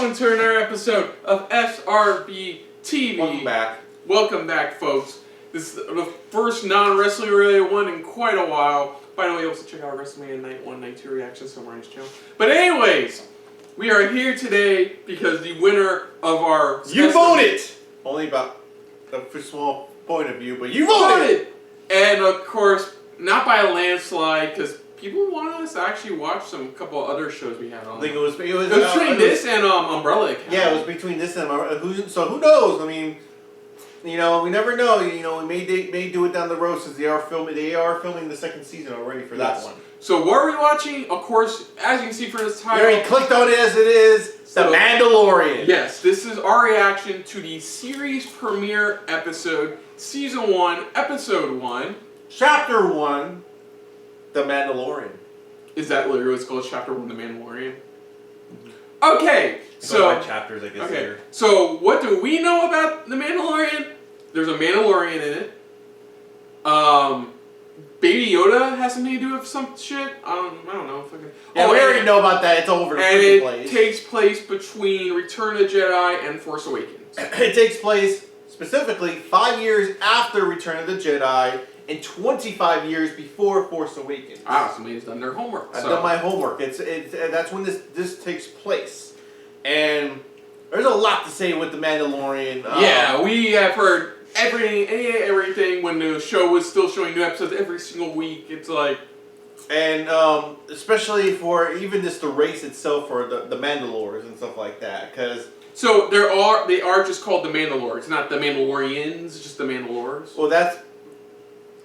welcome to another episode of SRBTV. Welcome back. Welcome back, folks. This is the first non-wrestling related one in quite a while. By the way, also check out WrestleMania Night 1, Night 2 reactions somewhere on his channel. But anyways, we are here today because the winner of our... You voted! Only about a small point of view, but you voted! And of course, not by a landslide, because people wanted us to actually watch a couple other shows we had on. I think it was between this and Umbrella Academy. Yeah, it was between this and Umbrella. So who knows? I mean, you know, we never know. You know, we may do it down the road since they are filming the second season already for that one. So what are we watching? Of course, as you can see from this title, you already clicked on it as it is. The Mandalorian. Yes, this is our reaction to the series premiere episode, Season 1, Episode 1. Chapter 1, The Mandalorian. Is that literally what's called? Chapter 1, The Mandalorian? Okay, so... chapters, I guess. Okay, later. so what do we know about The Mandalorian? There's a Mandalorian in it. Baby Yoda has something to do with some shit. I don't know. Yeah, we already know about that. It's over. And it takes place between Return of the Jedi and Force Awakens. It takes place specifically 5 years after Return of the Jedi and 25 years before Force Awakens. Ah, somebody's done their homework. I've done my homework. That's when this takes place, and there's a lot to say with the Mandalorian. Yeah, we have heard everything when the show was still showing new episodes every single week. It's like, and especially for even just the race itself, for the Mandalores and stuff like that, because. So they are just called the Mandalores. It's not the Mandalorians, it's just the Mandalores. Well,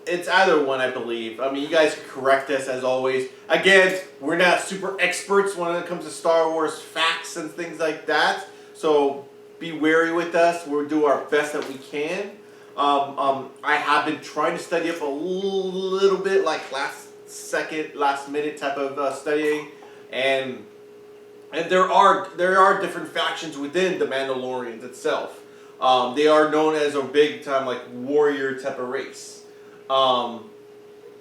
it's either one, I believe. I mean, you guys can correct us as always. Again, we're not super experts when it comes to Star Wars facts and things like that. So be wary with us. We'll do our best that we can. I have been trying to study up a little bit, like last minute type of studying, and there are different factions within the Mandalorians itself. They are known as a big time like warrior type of race. Just all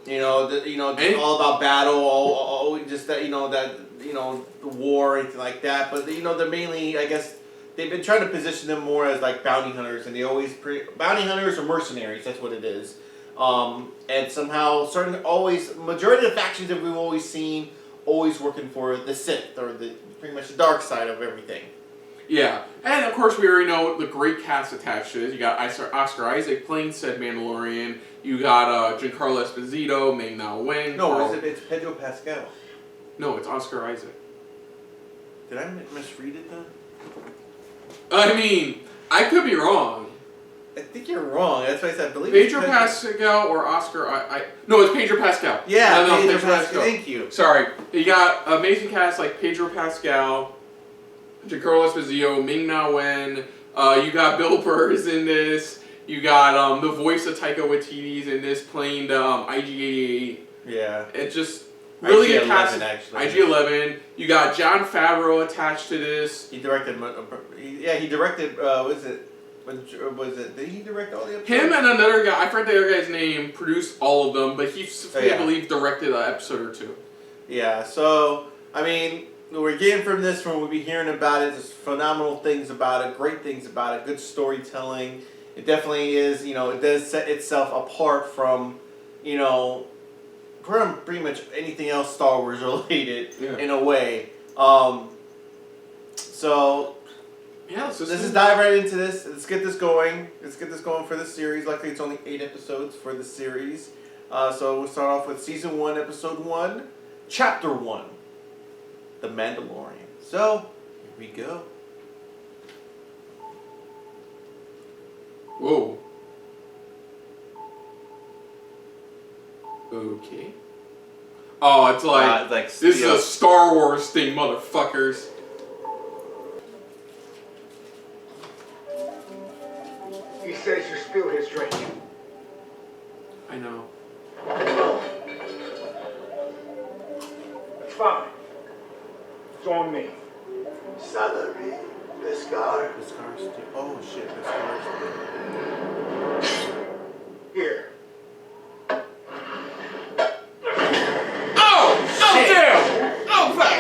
about battle, all just that the war, anything like that. But they're mainly, I guess, they've been trying to position them more as like bounty hunters, and they always bounty hunters or mercenaries. That's what it is. And somehow, majority of the factions that we've always seen, always working for the Sith, or pretty much the dark side of everything. Yeah, and of course we already know the great cast attached to it. You got Oscar Isaac playing said Mandalorian. You got Giancarlo Esposito, Ming-Na Wen. No, it's Pedro Pascal. No, it's Oscar Isaac. Did I misread it then? I mean, I could be wrong. I think you're wrong. That's why I said I believe Pedro Pascal or Oscar. No, it's Pedro Pascal. Yeah, Pedro Pascal. Thank you. Sorry, you got amazing cast like Pedro Pascal, Giancarlo Esposito, Ming-Na Wen. You got Bill Burr is in this. You got the voice of Taika Waititi's in this, playing the IG-88. Yeah. It just really IG-11 cast. actually. IG-11. You got Jon Favreau attached to this. He directed. Yeah, he directed. Was it? Did he direct all the episodes? Him and another guy. I forget the other guy's name. Produced all of them, but he, I believe, directed an episode or two. Yeah. So I mean, we're getting from this. From we'll be hearing about it. Just phenomenal things about it. Great things about it. Good storytelling. It definitely is. It does set itself apart from, from pretty much anything else Star Wars related in a way. So. Yeah, let's just dive right into this. Let's get this going. Let's get this going for this series. Luckily, it's only 8 episodes for the series. So we'll start off with Season 1, Episode 1, Chapter 1, The Mandalorian. So, here we go. Whoa. Okay. Oh, it's like this is a Star Wars thing, motherfuckers. He says you spilled his drink. I know. That's fine. It's on me. SRB the scar. The scar's still. Oh shit, the scar's still. Here. Oh! Oh damn! Oh fuck!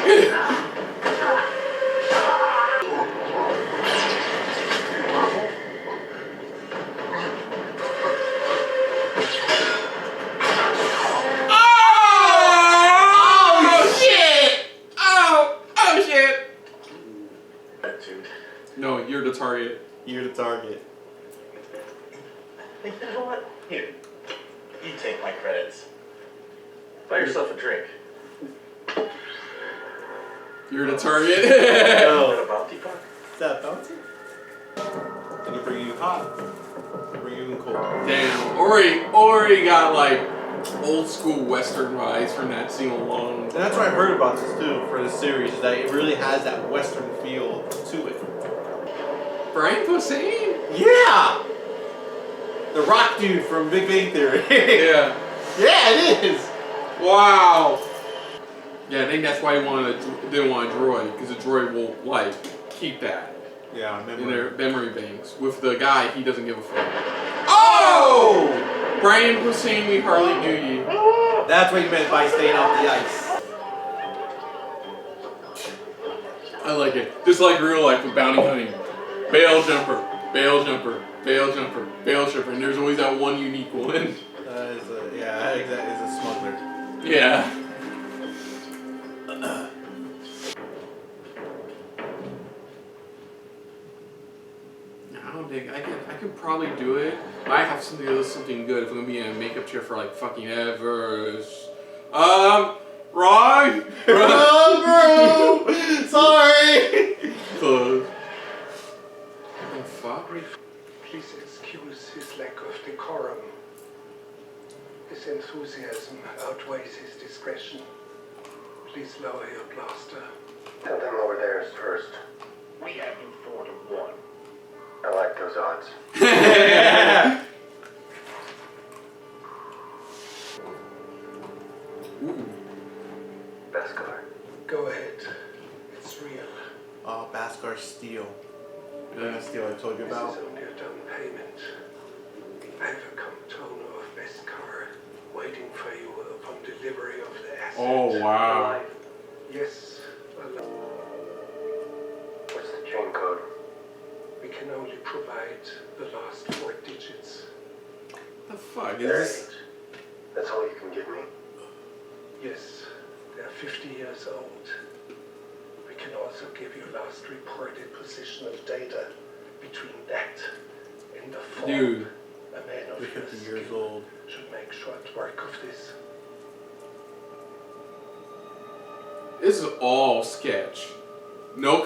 You're the target. You're the target. You know what? Here, you take my credits. Buy yourself a drink. You're the target. What about Deepak? Is that a bounty? Did he bring you hot? Bring you in cold? Damn. Ori got like old school Western vibes from that scene alone. And that's what I heard about this too for the series, is that it really has that Western feel to it. Brian Posehn? Yeah! The rock dude from Big Bang Theory. Yeah. Yeah, it is! Wow. Yeah, I think that's why he didn't want a droid, because a droid will like keep that Yeah, in their memory banks. With the guy, he doesn't give a fuck. Oh! Brian Posehn, we hardly knew you. That's what you meant by staying off the ice. I like it. Just like real life with bounty hunting. Bail jumper, bail jumper, bail jumper, bail jumper, and there's always that one unique one. Yeah, that is a smuggler. Yeah. I don't think I could probably do it. But I have something good if I'm gonna be in a makeup chair for like fucking ever. Wrong. Oh, bro! Sorry! Close. What the fuck? Please excuse his lack of decorum. His enthusiasm outweighs his discretion. Please lower your blaster. Tell them lower theirs first. We have you 4-1. I like those odds. Ooh. Beskar. Go ahead. It's real. Oh, Beskar Steel. Yeah, Steel I told you This about. is only a down payment. I have a container of Beskar waiting for you upon delivery of the asset. Oh wow. Yes, alive. What's the chain code? We can only provide the last 4 digits. What the fuck is There it this? is. That's all you can give me? Yes, they're 50 years old. We can also give you last reported position of data between that and the fall. Dude. A man of You're your 50 years skill old. should make short work of this. This is all sketch. No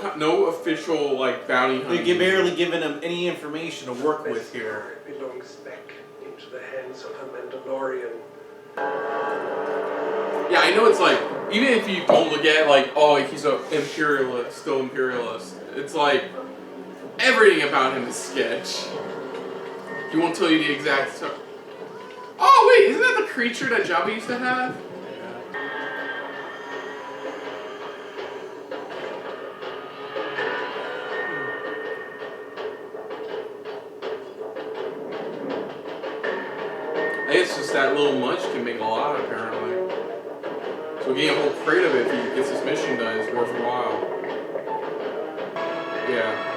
official like bounty hunting. They're barely giving him any information to work with here. Beskar belongs back into the hands of a Mandalorian. Yeah, I know it's like, even if you don't look at it like, oh, he's a imperialist, still imperialist. It's like, everything about him is sketch. He won't tell you the exact stuff. Oh wait, isn't that the creature that Jabba used to have? I guess just that little munch can make a lot, apparently. So getting a whole crate of it if he gets this mission done is worthwhile. Yeah.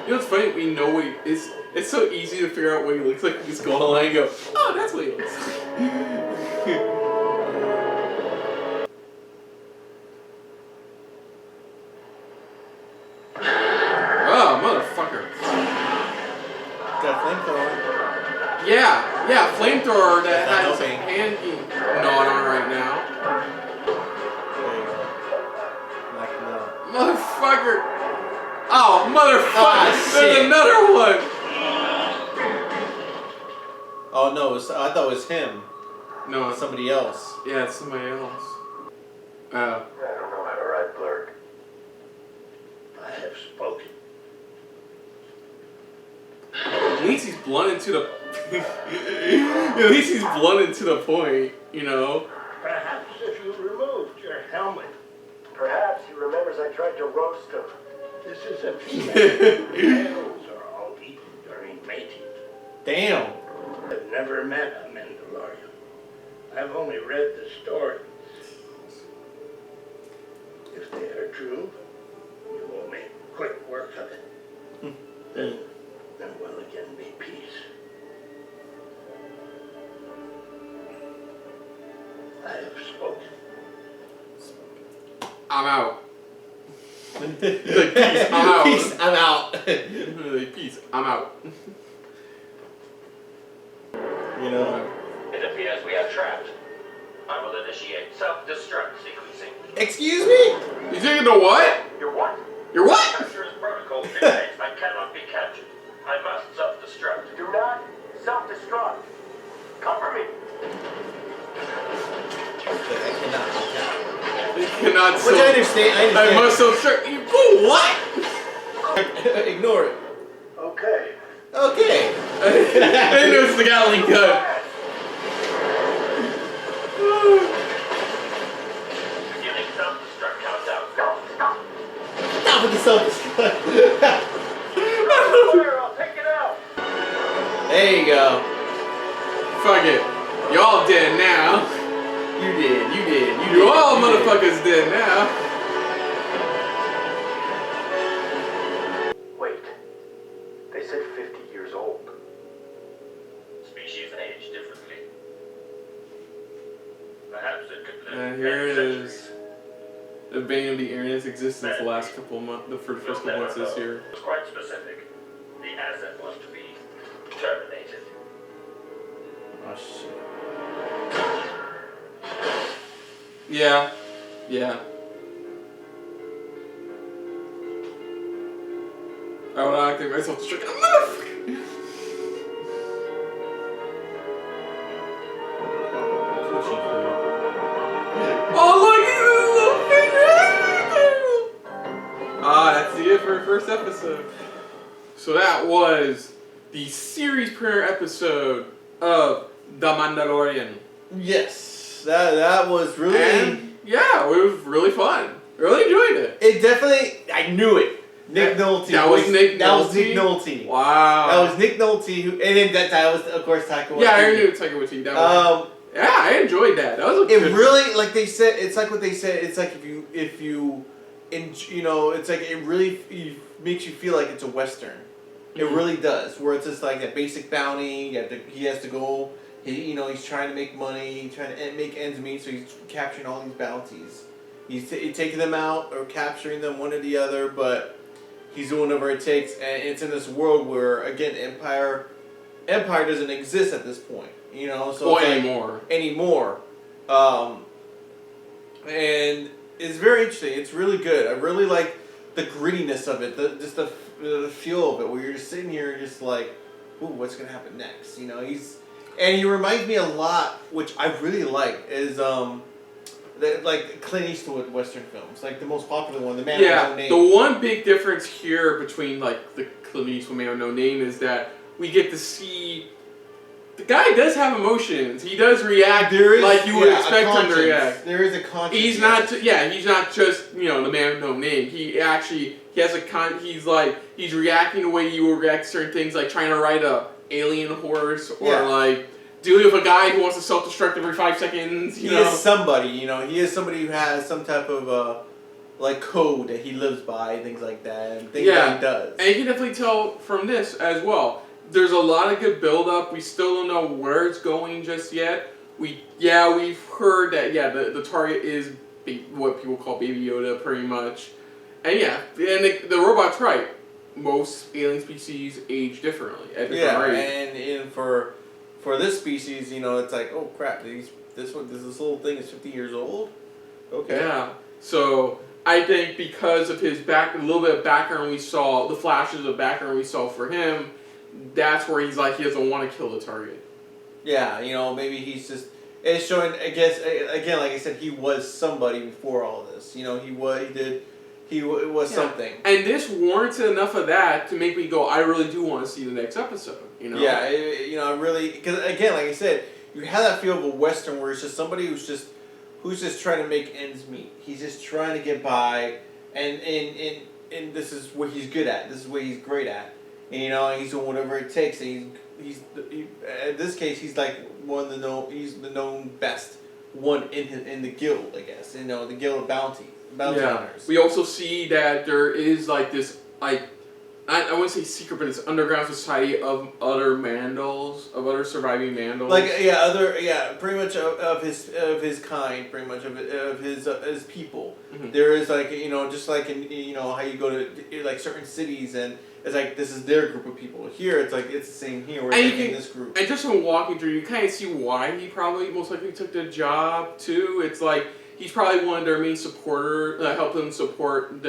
You know what's funny? We know what it's so easy to figure out what he looks like. You just go online and go, oh, that's what he looks like. Oh, motherfucker. Got a flamethrower. Yeah, flamethrower that That's not has a helping. hand gnawed on right now. There you go. Knock him out. Motherfucker! Oh, motherfucker! Ah, There's shit. another one! Oh no, I thought it was him. No, it's Somebody else. yeah, it's somebody else. I don't know how to ride Blurg. I have spoken. At least he's blunt and to the. At least he's blunt and to the point, you know. Perhaps if you removed your helmet. Perhaps he remembers I tried to roast him. This is a female. Males are all eaten during mating. Damn. I've never met a Mandalorian. I've only read the stories. If they are true, you will make quick work of it. Then there will again be peace. I have spoken. I'm out. He's like, peace, I'm out. Peace, I'm out. Like, peace, I'm out. You know? It appears we are trapped. I will initiate self-destruct sequencing. Excuse me? You thinking the what? Your what? Your what? Capture's protocol dictates I cannot be captured. I must self-destruct. Do not self-destruct. Cover me. I cannot. You cannot Which I understand. I must self-destruct. You go what? Ignore it. Okay. Okay. I know it's the Gatling gun. Beginning self-destruct countdown. Stop with the self-destruct. Fire, I'll take it out. There you go. Fuck it. Y'all dead now. You did. You all motherfuckers dead now. Wait. They said 50 years old. Species age differently. Perhaps it could live And here it many is. centuries. The bane of the internet's existence the last couple of months, for the first couple months this year. It was quite specific. The asset was to be terminated. Oh shit. Yeah. I would activate myself to trick. Motherfucker! Oh, look at this little finger! That's it for our first episode. So that was the series premiere episode of The Mandalorian. Yes, that was really. And yeah, it was really fun. Really enjoyed it. It definitely. I knew it. Nick Nolte. That was Nick That was Nick Nolte? Nolte. Wow. That was Nick Nolte. Who, and then that was, of course, Taika Waititi. Yeah, I knew Taika Waititi. That was, yeah, I enjoyed that. That was a it good really, like they said, it's like what they said. It's like if you, it's like it really makes you feel like it's a Western. It really does. Where it's just like that basic bounty. He has to go. He's trying to make money, trying to make ends meet. So he's capturing all these bounties. He's taking them out or capturing them, one or the other. But he's doing whatever it takes, and it's in this world where again, Empire doesn't exist at this point. So it's anymore. And it's very interesting. It's really good. I really like the grittiness of it, the feel of it, where you're just sitting here just like, ooh, what's gonna happen next? He reminds me a lot, which I really like, is like Clint Eastwood Western films, like the most popular one, The Man with No Name. The one big difference here between like the Clint Eastwood Man with No Name is that we get to see the guy does have emotions. He does react like you would expect him to react. There is a conscience. He's not just the man with no name. He has he's reacting the way you would react to certain things, like trying to ride a alien horse or like dealing with a guy who wants to self-destruct every 5 seconds. He is somebody. He is somebody who has some type of like code that he lives by, things like that, and things that he does. And you can definitely tell from this as well. There's a lot of good build-up. We still don't know where it's going just yet. We've heard that the target is what people call Baby Yoda, pretty much. And the robot's right. Most alien species age differently at different rates. And for this species, it's like, oh crap, this little thing is 50 years old. Okay. Yeah. So I think because of his a little bit of background we saw, the flashes of background we saw for him, that's where he's like he doesn't want to kill the target. Yeah, maybe he's just. It's showing. I guess again, like I said, he was somebody before all this. He was something. And this warranted enough of that to make me go, I really do want to see the next episode. Yeah, really, because again, like I said, you have that feel of a Western where it's just somebody who's just trying to make ends meet. He's just trying to get by, and this is what he's good at. This is what he's great at. And, he's doing whatever it takes. And he's in this case, he's like he's the known best one in the guild, I guess. The guild of bounty hunters. We also see that there is like this like I wouldn't say secret, but it's underground society of other Mandals, of other surviving Mandals. Pretty much of his kind, pretty much of his people. Mm-hmm. There is like just like in how you go to like certain cities and it's like this is their group of people. Here it's like it's the same here. We're taking this group. And just from walking through, you kind of see why he probably most likely took the job too. It's like he's probably one of their main supporter, help them support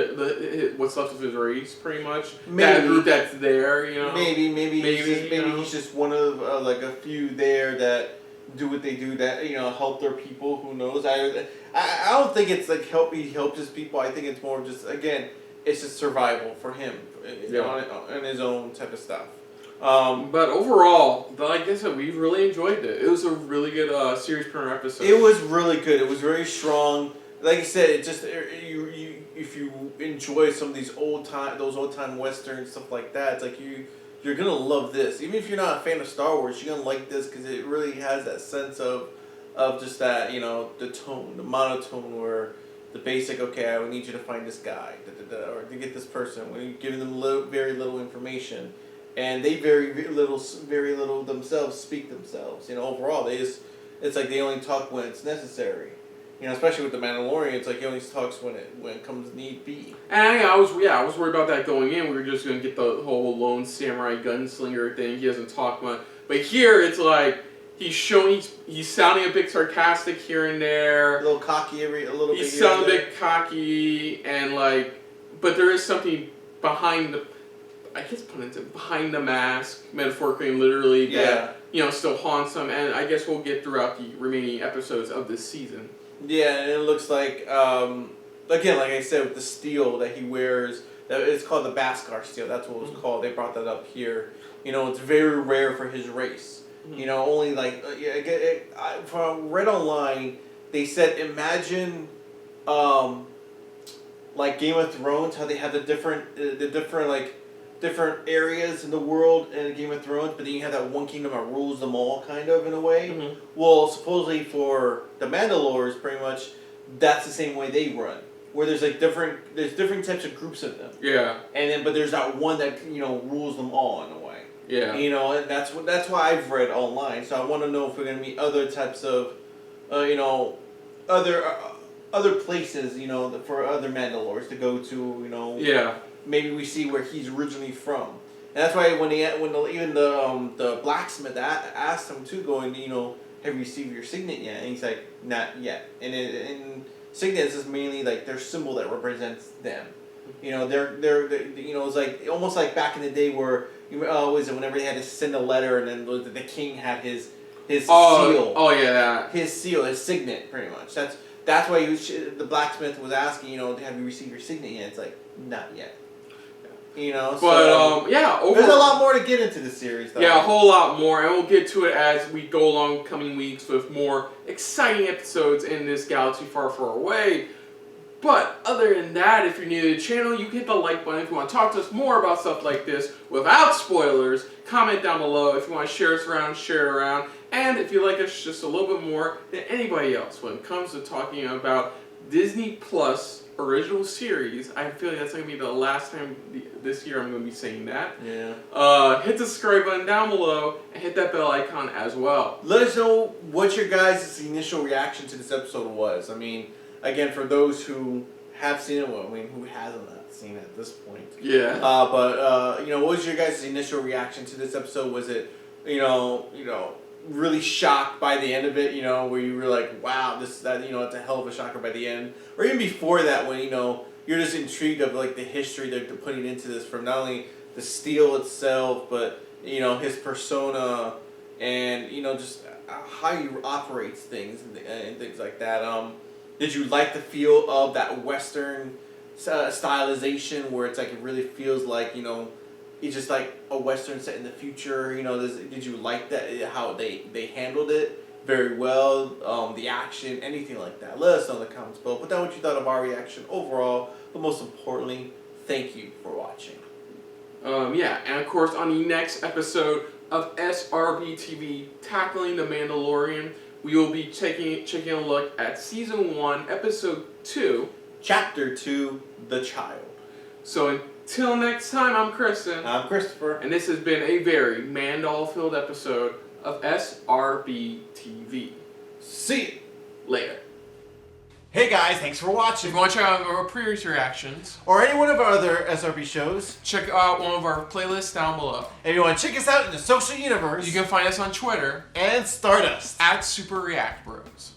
what's left of his race, pretty much. Maybe. That group that's there, Maybe he's just one of like a few there that do what they do that help their people. Who knows? I don't think it's like he helps his people. I think it's more just again, it's just survival for him, on his own type of stuff. But overall, like I said, we really enjoyed it. It was a really good series per episode. It was really good. It was very strong. Like I said, it just if you enjoy some of these old time westerns stuff like that, it's like you're gonna love this. Even if you're not a fan of Star Wars, you're gonna like this because it really has that sense of just that the tone, the monotone where the basic I would need you to find this guy or to get this person when you're giving them very little information. And they very little themselves speak themselves. Overall, it's like they only talk when it's necessary. Especially with the Mandalorian, it's like he only talks when it comes need be. And I was worried about that going in. We were just gonna get the whole lone samurai gunslinger thing. He doesn't talk much, but here it's like he's sounding a bit sarcastic here and there, a little cocky a little bit. He's sounding a bit cocky and but there is something behind the. I guess behind the mask, metaphorically and literally, that still haunts him, and I guess we'll get throughout the remaining episodes of this season. Yeah, and it looks like again, like I said, with the steel that he wears, that it's called the Beskar steel. That's what it was called. They brought that up here. It's very rare for his race. Only from read online, they said imagine, like Game of Thrones, how they have the different areas in the world in Game of Thrones, but then you have that one kingdom that rules them all, kind of, in a way. Mm-hmm. Well, supposedly for the Mandalorians, pretty much, that's the same way they run. Where there's different types of groups of them. Yeah. But there's that one that rules them all in a way. Yeah. And that's why I've read online. So I want to know if we're gonna meet other types of, other places, for other Mandalorians to go to, Yeah. Maybe we see where he's originally from, and that's why when the blacksmith asked him to go and have you received your signet yet, and he's like not yet, and signets is mainly like their symbol that represents them, they're it's like almost like back in the day where whenever they had to send a letter and then the king had his seal, his seal, his signet, pretty much. That's why the blacksmith was asking, have you received your signet yet? It's like not yet. There's a lot more to get into the series, though. Yeah, a whole lot more, and we'll get to it as we go along coming weeks with more exciting episodes in this galaxy far, far away. But other than that, if you're new to the channel, you can hit the like button if you want to talk to us more about stuff like this without spoilers. Comment down below if you want to share us around, share it around, and if you like us just a little bit more than anybody else when it comes to talking about Disney Plus original series. I feel like that's going to be the last time this year I'm going to be saying that. Yeah. Hit the subscribe button down below and hit that bell icon as well. Let us know what your guys' initial reaction to this episode was. I mean, again, for those who have seen it, who hasn't seen it at this point? Yeah. What was your guys' initial reaction to this episode? Was it, really shocked by the end of it, where you were like, wow, it's a hell of a shocker by the end? Or even before that, when, you're just intrigued of, like, the history they're putting into this from not only the steel itself, but, his persona and, just how he operates things and things like that. Did you like the feel of that Western stylization where it's like, it really feels like, it's just like a Western set in the future, did you like that, how they handled it very well, the action, anything like that? Let us know in the comments below. Put down what you thought of our reaction overall, but most importantly, thank you for watching. And of course, on the next episode of SRBTV Tackling the Mandalorian, we will be taking a look at Season 1, Episode 2, Chapter 2, The Child. So Till next time, I'm Kristen. I'm Christopher. And this has been a very Mandal-filled episode of SRB TV. See you. Later. Hey guys, thanks for If watching. you want to check out our previous reactions, Or any one of our other SRB shows. check out one of our playlists down below. If you want to check us out in the social universe. You can find us on Twitter and Stardust. at Super React Bros.